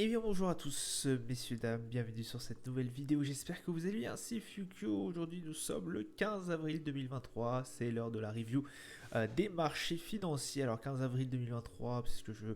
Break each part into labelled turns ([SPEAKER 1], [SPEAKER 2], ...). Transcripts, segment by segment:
[SPEAKER 1] Et bien bonjour à tous messieurs dames, bienvenue sur cette nouvelle vidéo, j'espère que vous allez bien, c'est Fukyo. Aujourd'hui nous sommes le 15 avril 2023, c'est l'heure de la review des marchés financiers. Alors 15 avril 2023, puisque je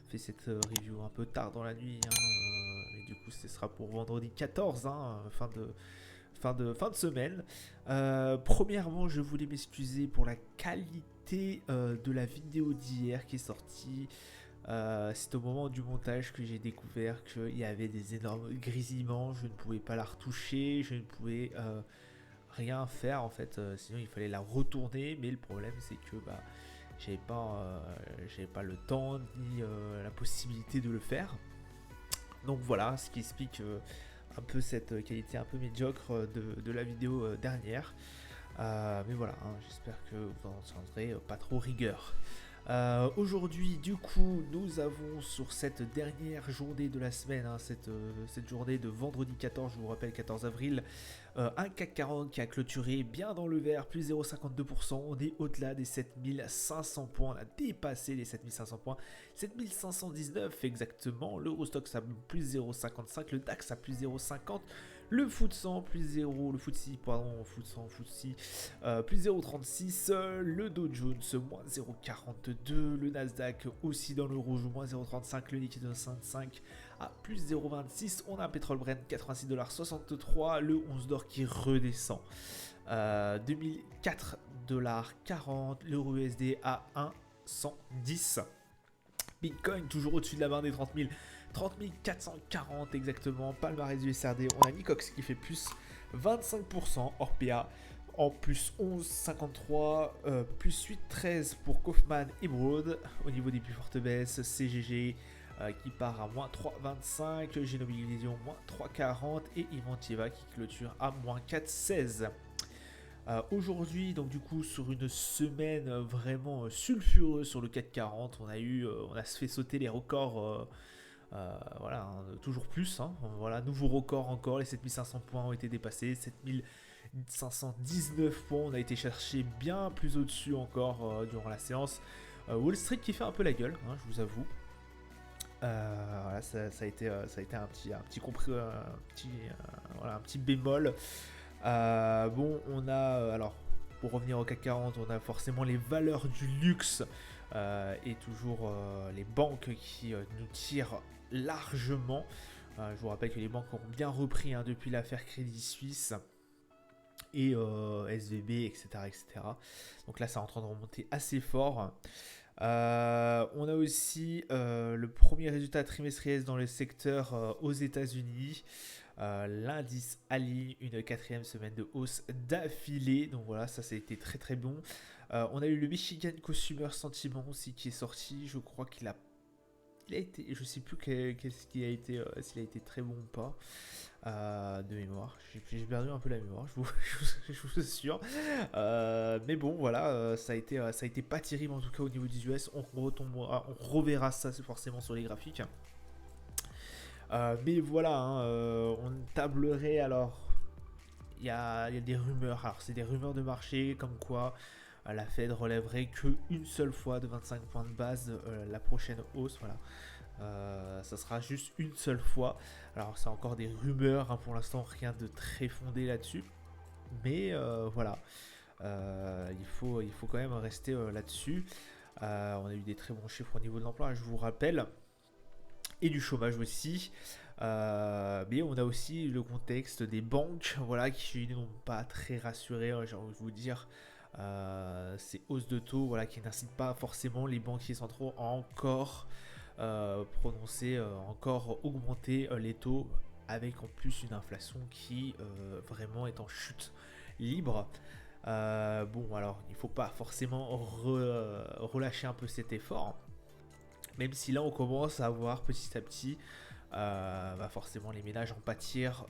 [SPEAKER 1] fais cette review un peu tard dans la nuit, mais du coup ce sera pour vendredi 14, fin de semaine. Premièrement, je voulais m'excuser pour la qualité de la vidéo d'hier qui est sortie. C'est au moment du montage que j'ai découvert qu'il y avait des énormes grésillements, je ne pouvais pas la retoucher, je ne pouvais rien faire en fait, sinon il fallait la retourner, mais le problème c'est que j'avais pas le temps ni la possibilité de le faire. Donc voilà, ce qui explique un peu cette qualité un peu médiocre de la vidéo dernière. Mais voilà, j'espère que vous en tiendrez pas trop rigueur. Aujourd'hui, du coup, nous avons sur cette dernière journée de la semaine, cette journée de vendredi 14, je vous rappelle 14 avril, un CAC 40 qui a clôturé bien dans le vert, plus 0,52%, on est au-delà des 7500 points, on a dépassé les 7500 points, 7519 exactement, l'Eurostoxx a plus 0,55, le DAX a plus 0,50, le FTSE plus 0, le FTSE, pardon, plus 0,36, le Dow Jones moins 0,42, le Nasdaq aussi dans le rouge, moins 0,35, le Nikkei 225 à plus 0,26, on a un pétrole Brent 86,63$, le 11 d'or qui redescend 2004,40$, l'euro USD à 1,110. Bitcoin toujours au-dessus de la barre des 30 000, 30 440 exactement. Palmarès du SRD, on a Nicox qui fait plus 25%, Orpea en plus 11,53, plus 8,13 pour Kaufman et Broad. Au niveau des plus fortes baisses, CGG qui part à moins 3,25, Genovision moins 3,40 et Inventiva qui clôture à moins 4,16. Aujourd'hui, donc du coup, sur une semaine vraiment sulfureuse sur le CAC 40, on a fait sauter les records, voilà, toujours plus. Voilà, nouveau record encore, les 7500 points ont été dépassés, 7519 points, on a été chercher bien plus au-dessus encore durant la séance. Wall Street qui fait un peu la gueule, je vous avoue. Voilà, ça a été un petit bémol. Bon, on a, alors, pour revenir au CAC 40, on a forcément les valeurs du luxe et toujours les banques qui nous tirent largement. Je vous rappelle que les banques ont bien repris depuis l'affaire Crédit Suisse et SVB, etc., etc. Donc là, c'est en train de remonter assez fort. On a aussi le premier résultat trimestriel dans le secteur aux États-Unis. L'indice aligne une quatrième semaine de hausse d'affilée, donc voilà, ça a été très très bon. On a eu le Michigan Consumer Sentiment aussi qui est sorti, je crois il a été, je sais plus qu'est-ce qu'il a été, s'il a été très bon ou pas, de mémoire. J'ai perdu un peu la mémoire, je vous assure. Mais bon, voilà, ça a été pas terrible en tout cas au niveau des US. On reverra ça forcément sur les graphiques. Mais voilà, on tablerait alors. Il y a des rumeurs, alors c'est des rumeurs de marché comme quoi la Fed relèverait qu'une seule fois de 25 points de base la prochaine hausse. Voilà. Ça sera juste une seule fois. Alors c'est encore des rumeurs, pour l'instant rien de très fondé là-dessus. Mais voilà, il faut quand même rester là-dessus. On a eu des très bons chiffres au niveau de l'emploi, je vous rappelle, et du chômage aussi. Mais on a aussi le contexte des banques, voilà, qui n'ont pas très rassuré, j'ai envie de vous dire. Ces hausses de taux, voilà, qui n'incitent pas forcément les banquiers centraux à encore encore augmenter les taux, avec en plus une inflation qui vraiment est en chute libre. Bon, alors il ne faut pas forcément relâcher un peu cet effort, même si là on commence à voir petit à petit forcément les ménages en pâtir,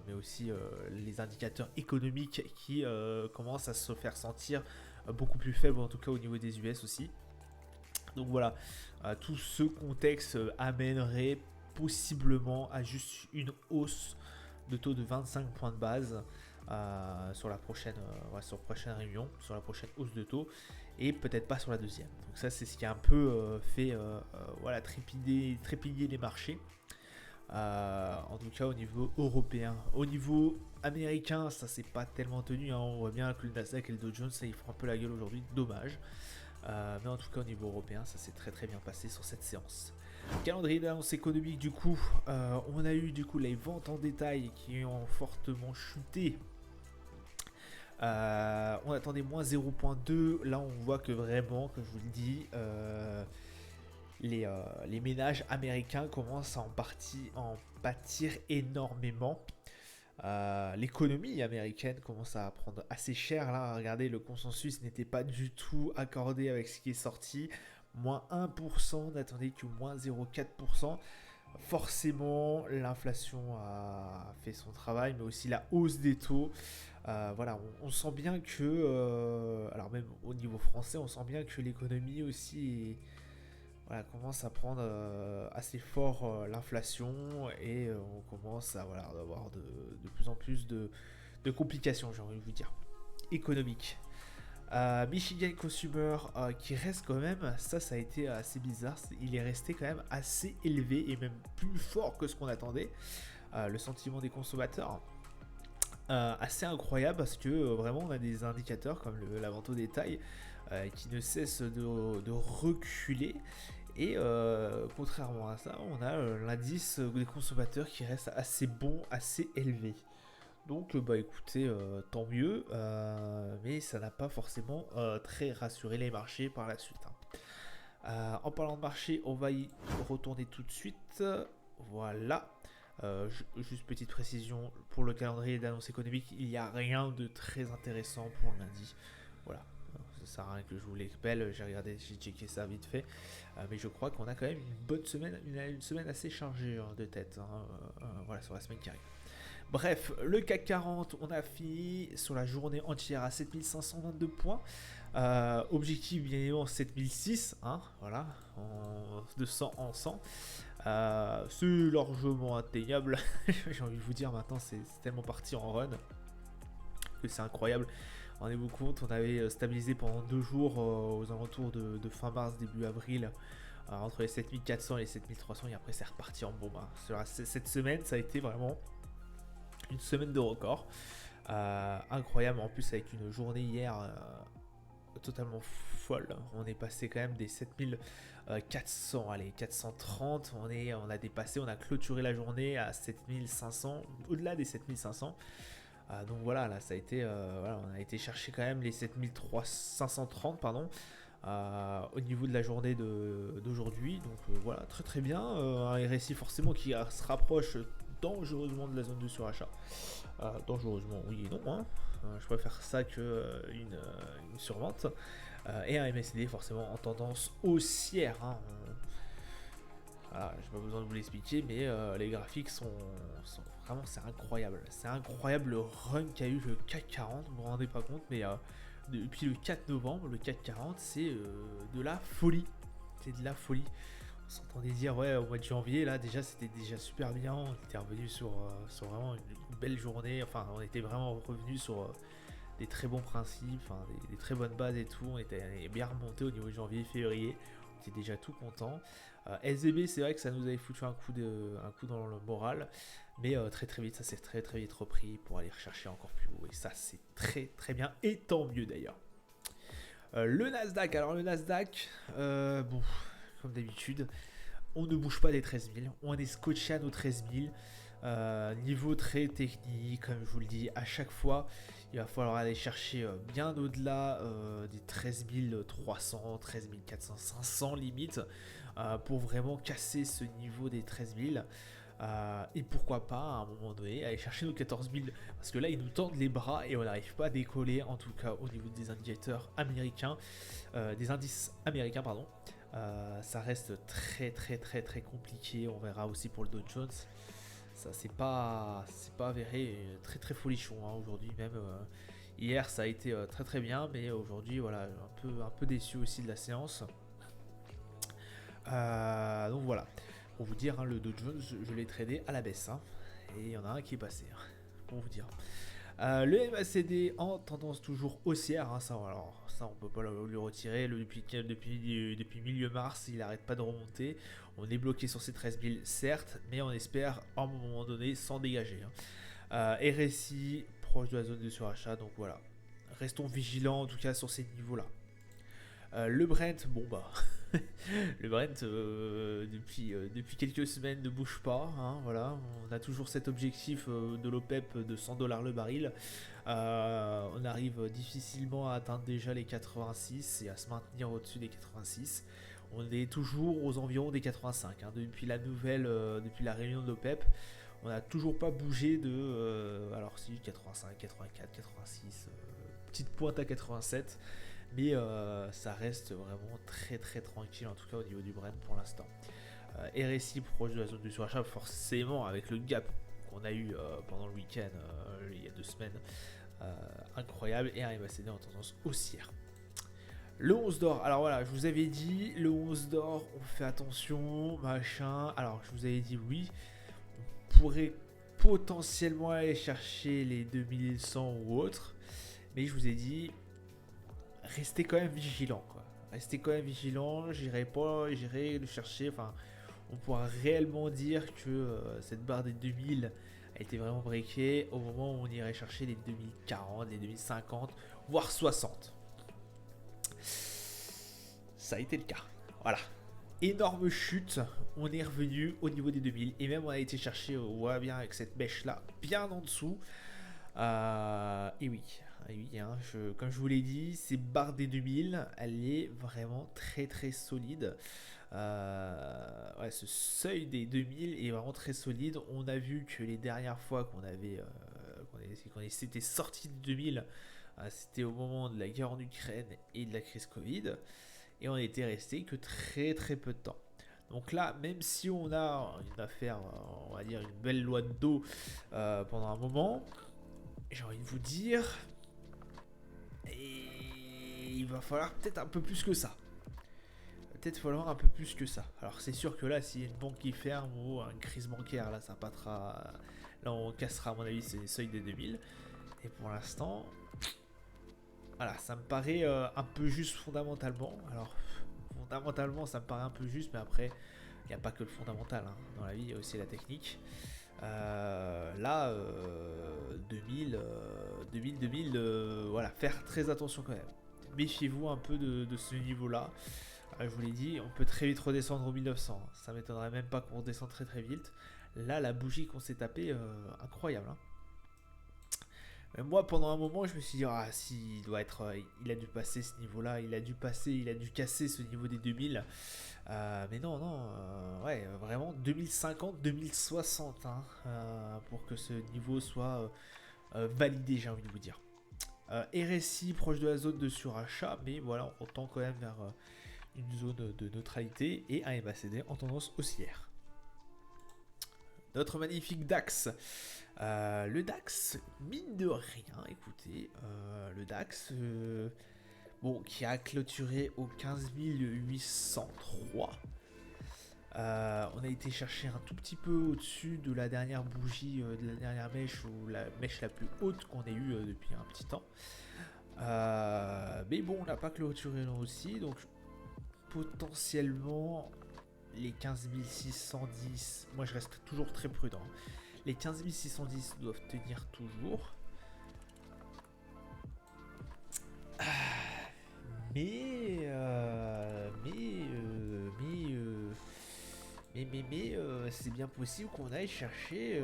[SPEAKER 1] mais aussi les indicateurs économiques qui commencent à se faire sentir beaucoup plus faibles, en tout cas au niveau des US aussi. Donc voilà, tout ce contexte amènerait possiblement à juste une hausse de taux de 25 points de base sur la prochaine réunion, sur la prochaine hausse de taux, et peut-être pas sur la deuxième. Donc ça, c'est ce qui a un peu fait voilà, trépigner les marchés. En tout cas au niveau européen. Au niveau américain, ça s'est pas tellement tenu, hein. On voit bien que le Nasdaq et le Dow Jones, ça, ils font un peu la gueule aujourd'hui, dommage. Mais en tout cas au niveau européen, ça s'est très très bien passé sur cette séance. Calendrier d'annonce économique, du coup, on a eu du coup les ventes en détail qui ont fortement chuté. On attendait moins 0,2. Là, on voit que vraiment, comme je vous le dis, les ménages américains commencent à en pâtir énormément. L'économie américaine commence à prendre assez cher. Là, regardez, le consensus n'était pas du tout accordé avec ce qui est sorti. Moins 1%, n'attendez que moins 0,4%. Forcément, l'inflation a fait son travail, mais aussi la hausse des taux. Voilà, on sent bien que, alors même au niveau français, on sent bien que l'économie aussi voilà, commence à prendre assez fort l'inflation et on commence à voilà, avoir de plus en plus de complications, j'ai envie de vous dire, économiques. Michigan Consumer qui reste quand même, ça a été assez bizarre, il est resté quand même assez élevé et même plus fort que ce qu'on attendait. Le sentiment des consommateurs, assez incroyable parce que vraiment on a des indicateurs comme la vente au détail qui ne cessent de reculer. Et contrairement à ça, on a l'indice des consommateurs qui reste assez bon, assez élevé. Donc bah écoutez, tant mieux, mais ça n'a pas forcément très rassuré les marchés par la suite, hein. En parlant de marché, on va y retourner tout de suite. Voilà. Juste petite précision, pour le calendrier d'annonce économique, il n'y a rien de très intéressant pour lundi. Voilà. Ça sert à rien que je vous l'expelle, j'ai checké ça vite fait. Mais je crois qu'on a quand même une bonne semaine, une semaine assez chargée de tête, hein, voilà, sur la semaine qui arrive. Bref, le CAC 40, on a fini sur la journée entière à 7522 points. Objectif bien évidemment 7006, hein, voilà, de 100 en 100. C'est largement atteignable. J'ai envie de vous dire maintenant, c'est tellement parti en run que c'est incroyable. Rendez-vous compte, on avait stabilisé pendant 2 jours aux alentours de fin mars, début avril, entre les 7400 et les 7300 et après c'est reparti en bombe, hein. Cette semaine, ça a été vraiment une semaine de record. Incroyable, en plus avec une journée hier totalement folle. On est passé quand même des 7400, allez 430, on a dépassé, on a clôturé la journée à 7500, au-delà des 7500. Donc voilà, là ça a été, voilà, on a été chercher quand même les 7530, pardon, au niveau de la journée d'aujourd'hui. Donc voilà, très très bien. Un RSI forcément qui se rapproche dangereusement de la zone de surachat. Dangereusement, oui et non, hein. Je préfère ça que une survente. Et un MACD forcément en tendance haussière, hein. Voilà, j'ai pas besoin de vous l'expliquer, mais les graphiques sont vraiment, c'est incroyable. C'est incroyable le run qu'a eu le CAC 40, vous vous rendez pas compte, mais depuis le 4 novembre, le CAC 40, c'est de la folie. C'est de la folie. On s'entendait dire, ouais, au mois de janvier, là, déjà, c'était déjà super bien. On était revenu sur vraiment une belle journée. Enfin, on était vraiment revenu sur des très bons principes, enfin, des très bonnes bases et tout. On était bien remonté au niveau de janvier, février. On était déjà tout content. SVB, c'est vrai que ça nous avait foutu un coup dans le moral. Mais très très vite, ça s'est très très vite repris pour aller rechercher encore plus haut. Et ça, c'est très très bien. Et tant mieux d'ailleurs. Le Nasdaq, alors le Nasdaq, bon, comme d'habitude, on ne bouge pas des 13 000, on est scotché à nos 13 000, niveau très technique, comme je vous le dis, à chaque fois, il va falloir aller chercher bien au-delà des 13 300, 13 400, 500 limite, pour vraiment casser ce niveau des 13 000. Et pourquoi pas à un moment donné aller chercher nos 14 000, parce que là ils nous tendent les bras et on n'arrive pas à décoller, en tout cas au niveau des indicateurs américains, des indices américains pardon. Ça reste très très très très compliqué. On verra aussi pour le Dow Jones, ça c'est pas avéré, très très folichon, hein, aujourd'hui même. Hier ça a été très très bien, mais aujourd'hui voilà, un peu déçu aussi de la séance. Donc voilà, pour vous dire, hein, le Dow Jones, je l'ai tradé à la baisse, hein, et il y en a un qui est passé, hein, pour vous dire. Le MACD en tendance toujours haussière, hein, ça, alors, ça on peut pas le retirer. Depuis milieu mars, il n'arrête pas de remonter. On est bloqué sur ces 13 000, certes, mais on espère à un moment donné s'en dégager. RSI proche de la zone de surachat, donc voilà. Restons vigilants en tout cas sur ces niveaux-là. Le Brent, bon bah, le Brent depuis quelques semaines ne bouge pas. Voilà, on a toujours cet objectif de l'OPEP de 100 $ le baril. On arrive difficilement à atteindre déjà les 86 et à se maintenir au-dessus des 86. On est toujours aux environs des 85. Depuis depuis la réunion de l'OPEP, on n'a toujours pas bougé de. Alors si 85, 84, 86, petite pointe à 87. Mais ça reste vraiment très très tranquille, en tout cas au niveau du Brent pour l'instant. RSI proche de la zone de surachat, forcément avec le gap qu'on a eu pendant le week-end il y a 2 semaines, incroyable, et un MACD en tendance haussière. Le 11 d'or, alors voilà, je vous avais dit, le 11 d'or, on fait attention, machin. Alors je vous avais dit oui, on pourrait potentiellement aller chercher les 2100 ou autres, mais je vous ai dit, restez quand même vigilant, quoi. Restez quand même vigilant, j'irai le chercher, enfin, on pourra réellement dire que cette barre des 2000 a été vraiment breakée au moment où on irait chercher les 2040, les 2050, voire 60. Ça a été le cas, voilà. Énorme chute, on est revenu au niveau des 2000, et même on a été chercher, on voit bien avec cette mèche là, bien en dessous. Et oui, comme je vous l'ai dit, ces barres des 2000, elle est vraiment très très solide. Ouais, ce seuil des 2000 est vraiment très solide. On a vu que les dernières fois qu'on s'était sorti de 2000, c'était au moment de la guerre en Ukraine et de la crise Covid, et on était resté que très très peu de temps. Donc là, même si on a une affaire, on va dire une belle loi de dos pendant un moment, j'ai envie de vous dire, et il va falloir peut-être un peu plus que ça. Alors c'est sûr que là, s'il y a une banque qui ferme ou une crise bancaire, là ça patera. Là on cassera à mon avis ces seuils des 2000. Et pour l'instant, voilà, ça me paraît un peu juste fondamentalement. Alors fondamentalement ça me paraît un peu juste, mais après, il n'y a pas que le fondamental dans la vie, il y a aussi la technique. Là, 2000, voilà, faire très attention quand même. Méfiez-vous un peu de ce niveau-là. Je vous l'ai dit, on peut très vite redescendre au 1900. Ça m'étonnerait même pas qu'on redescende très très vite. Là, la bougie qu'on s'est tapée, incroyable. Mais moi, pendant un moment, je me suis dit, ah si, il a dû passer ce niveau-là, il a dû casser ce niveau des 2000. Mais non, ouais, vraiment 2050, 2060, pour que ce niveau soit validé, j'ai envie de vous dire. RSI proche de la zone de surachat, mais voilà, on tend quand même vers une zone de neutralité et un MACD en tendance haussière. Notre magnifique DAX. Le DAX, mine de rien, écoutez, le DAX, qui a clôturé au 15 803. On a été chercher un tout petit peu au-dessus de la dernière bougie, de la dernière mèche, ou la mèche la plus haute qu'on ait eue depuis un petit temps. Mais bon, on n'a pas clôturé là aussi, donc potentiellement les 15 610, moi je reste toujours très prudent. Les 15 610 doivent tenir toujours. Mais c'est bien possible qu'on aille chercher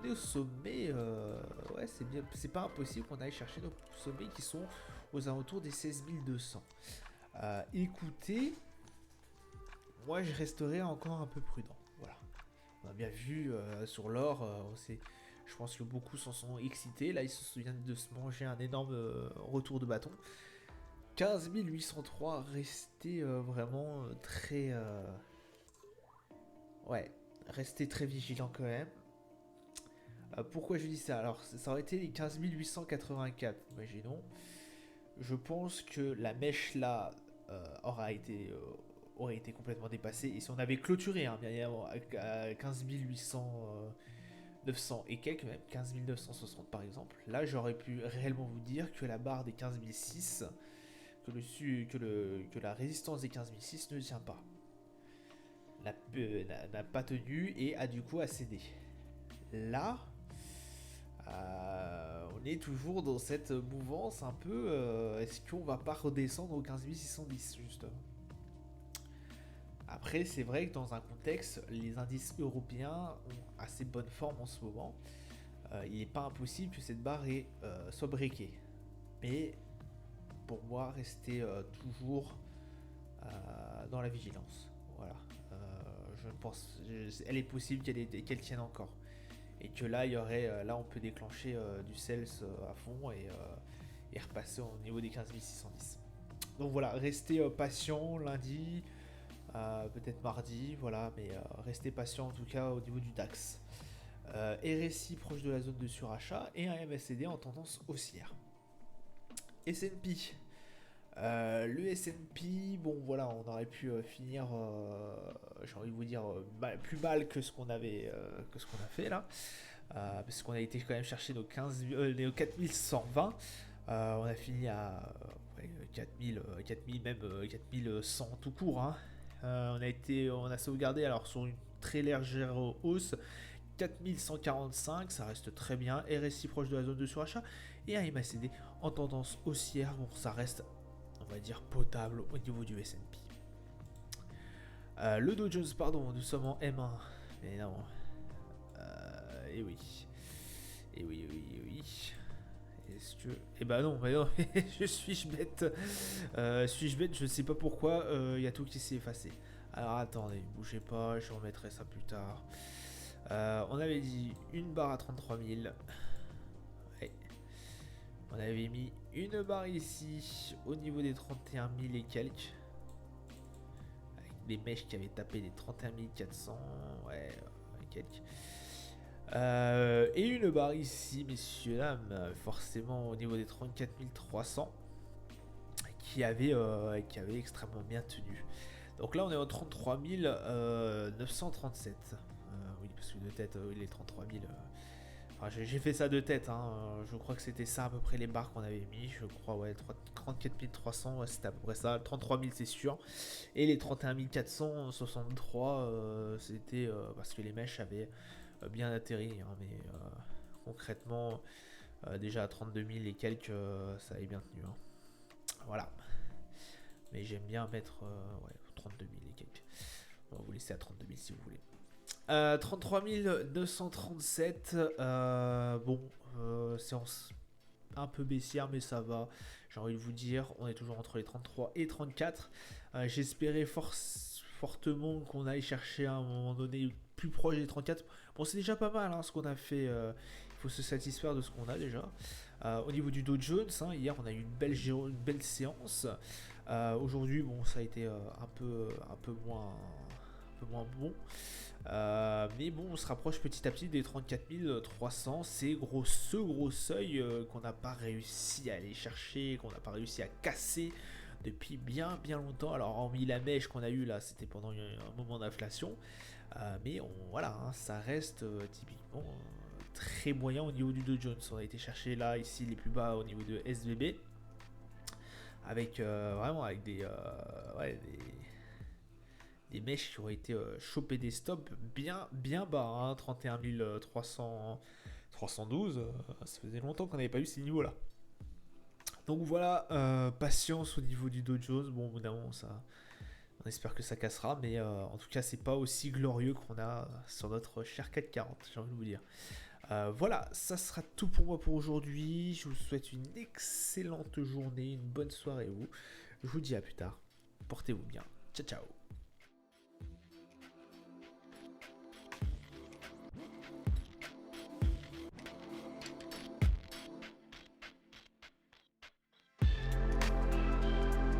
[SPEAKER 1] nos sommets. Ouais, c'est pas impossible qu'on aille chercher nos sommets qui sont aux alentours des 16 200. Écoutez, moi je resterai encore un peu prudent. Voilà. On a bien vu sur l'or, je pense que beaucoup s'en sont excités. Là, ils se souviennent de se manger un énorme retour de bâton. 15 803, restez vraiment très... Ouais, restez très vigilant quand même. Pourquoi je dis ça? Alors, ça aurait été les 15 884, imaginons. Je pense que la mèche là aurait été complètement dépassée. Et si on avait clôturé, bien évidemment, à 15 800... 900 et quelques même, 15 960 par exemple, là j'aurais pu réellement vous dire que la barre des 15 600 que la résistance des 15006 ne tient pas. N'a pas tenu et a du coup a cédé. Là, on est toujours dans cette mouvance un peu. Est-ce qu'on va pas redescendre au 15610 justement? Après, c'est vrai que dans un contexte, les indices européens ont assez bonne forme en ce moment. Il n'est pas impossible que cette barre soit breakée. Mais pour moi, rester toujours dans la vigilance. Voilà. Je pense, elle est possible qu'elle tienne encore. Et que là, là on peut déclencher du sales à fond et repasser au niveau des 15610. Donc voilà, restez patient lundi, peut-être mardi, voilà, mais restez patient en tout cas au niveau du DAX. RSI proche de la zone de surachat et un MACD en tendance haussière. S&P. Le S&P, bon voilà, on aurait pu finir, j'ai envie de vous dire, plus mal que ce qu'on a fait là, parce qu'on a été quand même chercher nos 4120, on a fini à 4000, même 4100 tout court, hein. On a sauvegardé alors sur une très légère hausse. 4145, ça reste très bien. RSI proche de la zone de surachat et un MACD en tendance haussière. Bon, ça reste, on va dire, potable au niveau du S&P. Le Dow Jones, pardon, nous sommes en M1. Mais non. Et oui. Et oui, oui, oui. Est-ce que... Eh ben non, suis-je bête suis-je bête? Je ne sais pas pourquoi. Il y a tout qui s'est effacé. Alors attendez, bougez pas, je remettrai ça plus tard. On avait dit une barre à 33 000. Ouais. On avait mis une barre ici au niveau des 31 000 et quelques. Avec des mèches qui avaient tapé des 31 400. Ouais, et quelques. Et une barre ici, messieurs, dames, forcément au niveau des 34 300. Qui avait extrêmement bien tenu. Donc là, on est au 33 937. Oui, parce que de tête, il est 33 000. Enfin, j'ai fait ça de tête. Hein. Je crois que c'était ça à peu près les barres qu'on avait mis. Je crois, ouais, 34 300, ouais, c'était à peu près ça. 33 000, c'est sûr. Et les 31 463, c'était parce que les mèches avaient bien atterri. Hein, mais concrètement, déjà à 32 000 et quelques, ça avait bien tenu. Hein. Voilà. Mais j'aime bien mettre 32 000 et quelques. On va vous laisser à 32 000 si vous voulez. 33 237. Bon, séance un peu baissière, mais ça va. J'ai envie de vous dire, on est toujours entre les 33 et 34. J'espérais fortement qu'on aille chercher à un moment donné plus proche des 34. Bon, c'est déjà pas mal hein, ce qu'on a fait. Il faut se satisfaire de ce qu'on a déjà. Au niveau du Dow Jones, hein, hier on a eu une belle séance. Aujourd'hui, bon, ça a été un peu moins bon. Mais bon, on se rapproche petit à petit des 34 300. C'est ce gros seuil qu'on n'a pas réussi à aller chercher, qu'on n'a pas réussi à casser depuis bien longtemps. Alors, hormis la mèche qu'on a eu là, c'était pendant un moment d'inflation. Mais voilà, hein, ça reste typiquement très moyen au niveau du Dow Jones. On a été chercher là, ici, les plus bas au niveau de SVB. Avec vraiment avec des mèches qui ont été chopées des stops bien bas, hein, 31 312, ça faisait longtemps qu'on n'avait pas eu ces niveaux là. Donc voilà, patience au niveau du Dow Jones, bon évidemment ça, on espère que ça cassera, mais en tout cas c'est pas aussi glorieux qu'on a sur notre cher 440, j'ai envie de vous dire. Voilà, ça sera tout pour moi pour aujourd'hui. Je vous souhaite une excellente journée, une bonne soirée à vous. Je vous dis à plus tard. Portez-vous bien. Ciao, ciao.